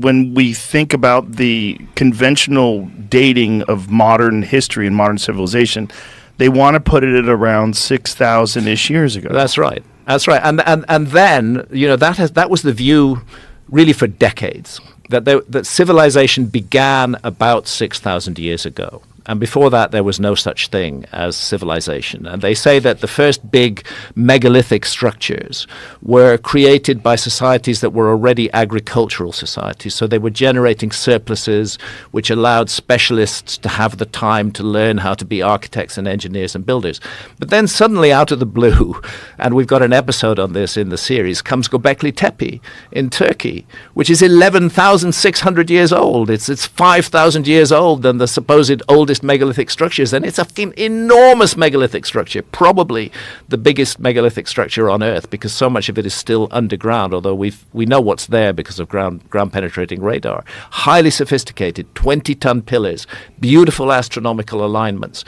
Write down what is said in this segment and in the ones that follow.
when we think about the conventional dating of modern history and modern civilization, they want to put it at around 6,000-ish years ago. That's right. That's right. And then, that was the view really for decades, that civilization began about 6,000 years ago. And before that, there was no such thing as civilization. And they say that the first big megalithic structures were created by societies that were already agricultural societies. So they were generating surpluses, which allowed specialists to have the time to learn how to be architects and engineers and builders. But then suddenly, out of the blue, and we've got an episode on this in the series, comes Göbekli Tepe in Turkey, which is 11,600 years old. It's 5,000 years old than the supposed oldest megalithic structures, and it's an enormous megalithic structure, probably the biggest megalithic structure on Earth, because so much of it is still underground, although we know what's there because of ground penetrating radar. Highly sophisticated, 20-ton pillars, beautiful astronomical alignments,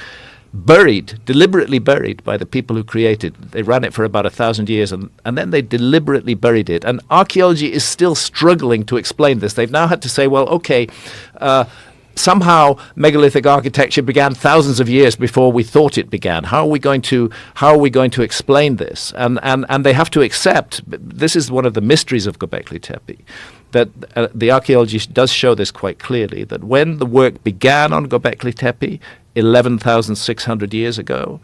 deliberately buried by the people who created. They ran it for about 1,000 years, and then they deliberately buried it. And archaeology is still struggling to explain this. They've now had to say, well, okay, somehow megalithic architecture began thousands of years before we thought it began. How are we going to explain this? And they have to accept, this is one of the mysteries of Göbekli Tepe, that the archaeology does show this quite clearly, that when the work began on Göbekli Tepe 11,600 years ago,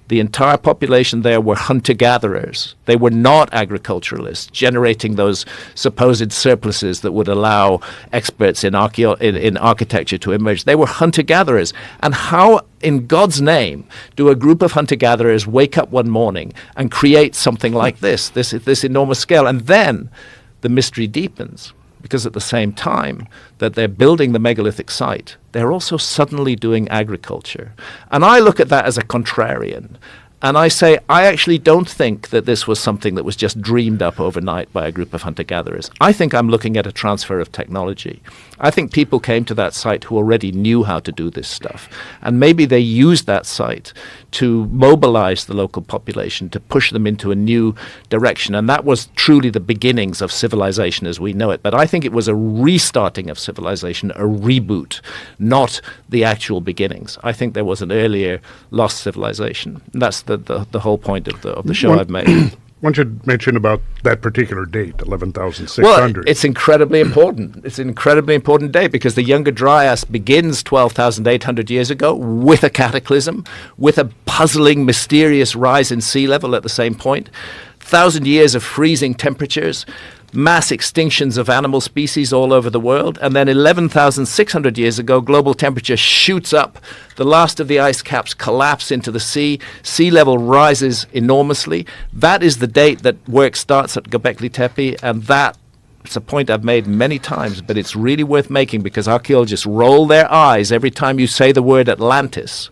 the entire population there were hunter-gatherers. They were not agriculturalists, generating those supposed surpluses that would allow experts in architecture to emerge. They were hunter-gatherers. And how, in God's name, do a group of hunter-gatherers wake up one morning and create something like this enormous scale? And then the mystery deepens, because at the same time that they're building the megalithic site, they're also suddenly doing agriculture. And I look at that as a contrarian. And I say, I actually don't think that this was something that was just dreamed up overnight by a group of hunter-gatherers. I think I'm looking at a transfer of technology. I think people came to that site who already knew how to do this stuff. And maybe they used that site to mobilize the local population, to push them into a new direction. And that was truly the beginnings of civilization as we know it. But I think it was a restarting of civilization, a reboot, not the actual beginnings. I think there was an earlier lost civilization. And that's the whole point of the show I've made. One should mention about that particular date, 11,600. Well, it's incredibly important. It's an incredibly important date because the Younger Dryas begins 12,800 years ago with a cataclysm, with a puzzling, mysterious rise in sea level at the same point, 1,000 years of freezing temperatures, mass extinctions of animal species all over the world, and then 11,600 years ago, global temperature shoots up. The last of the ice caps collapse into the sea. Sea level rises enormously. That is the date that work starts at Göbekli Tepe, and it's a point I've made many times, but it's really worth making because archaeologists roll their eyes every time you say the word Atlantis.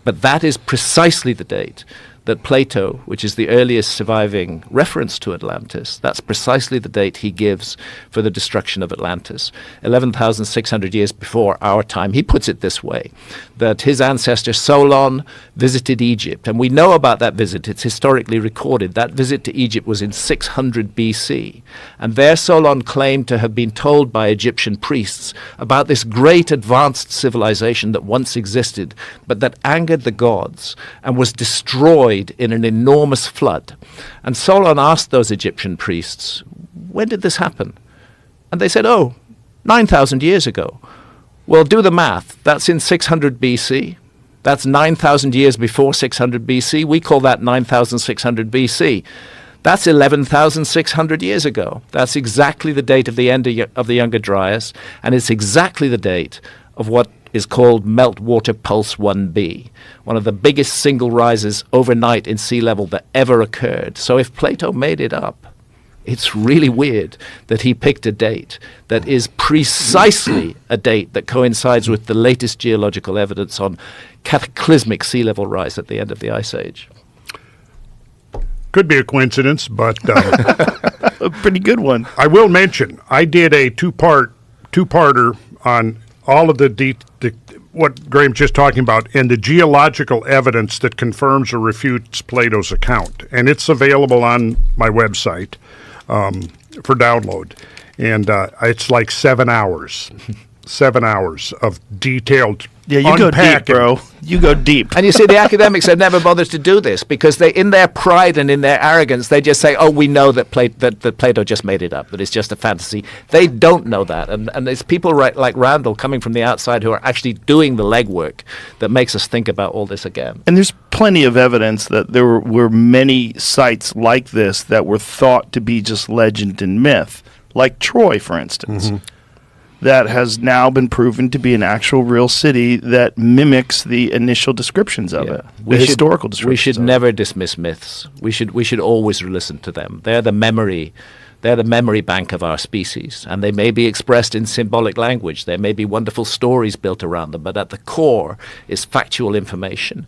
But that is precisely the date that Plato, which is the earliest surviving reference to Atlantis, that's precisely the date he gives for the destruction of Atlantis, 11,600 years before our time. He puts it this way, that his ancestor Solon visited Egypt, and we know about that visit. It's historically recorded. That visit to Egypt was in 600 BC, and there Solon claimed to have been told by Egyptian priests about this great advanced civilization that once existed, but that angered the gods and was destroyed in an enormous flood. And Solon asked those Egyptian priests, when did this happen? And they said, 9,000 years ago. Well, do the math. That's in 600 BC. That's 9,000 years before 600 BC. We call that 9,600 BC. That's 11,600 years ago. That's exactly the date of the end of the Younger Dryas, and it's exactly the date of what is called Meltwater Pulse 1b, one of the biggest single rises overnight in sea level that ever occurred. So if Plato made it up, it's really weird that he picked a date that is precisely a date that coincides with the latest geological evidence on cataclysmic sea level rise at the end of the Ice Age. Could be a coincidence, but a pretty good one. I will mention I did a two-parter on all of what Graham's just talking about and the geological evidence that confirms or refutes Plato's account. And it's available on my website for download. and it's like 7 hours. 7 hours of detailed Yeah, you go deep, unpacking. bro. You go deep. And you see, the academics have never bothered to do this because they, in their pride and in their arrogance, they just say, "Oh, we know that Plato just made it up; that it's just a fantasy." They don't know that, and it's people like Randall coming from the outside who are actually doing the legwork that makes us think about all this again. And there's plenty of evidence that there were many sites like this that were thought to be just legend and myth, like Troy, for instance. That has now been proven to be an actual real city that mimics the initial descriptions of it, the historical descriptions. We should of never dismiss myths. We should always listen to them. They're the memory bank of our species, and they may be expressed in symbolic language. There may be wonderful stories built around them, but at the core is factual information.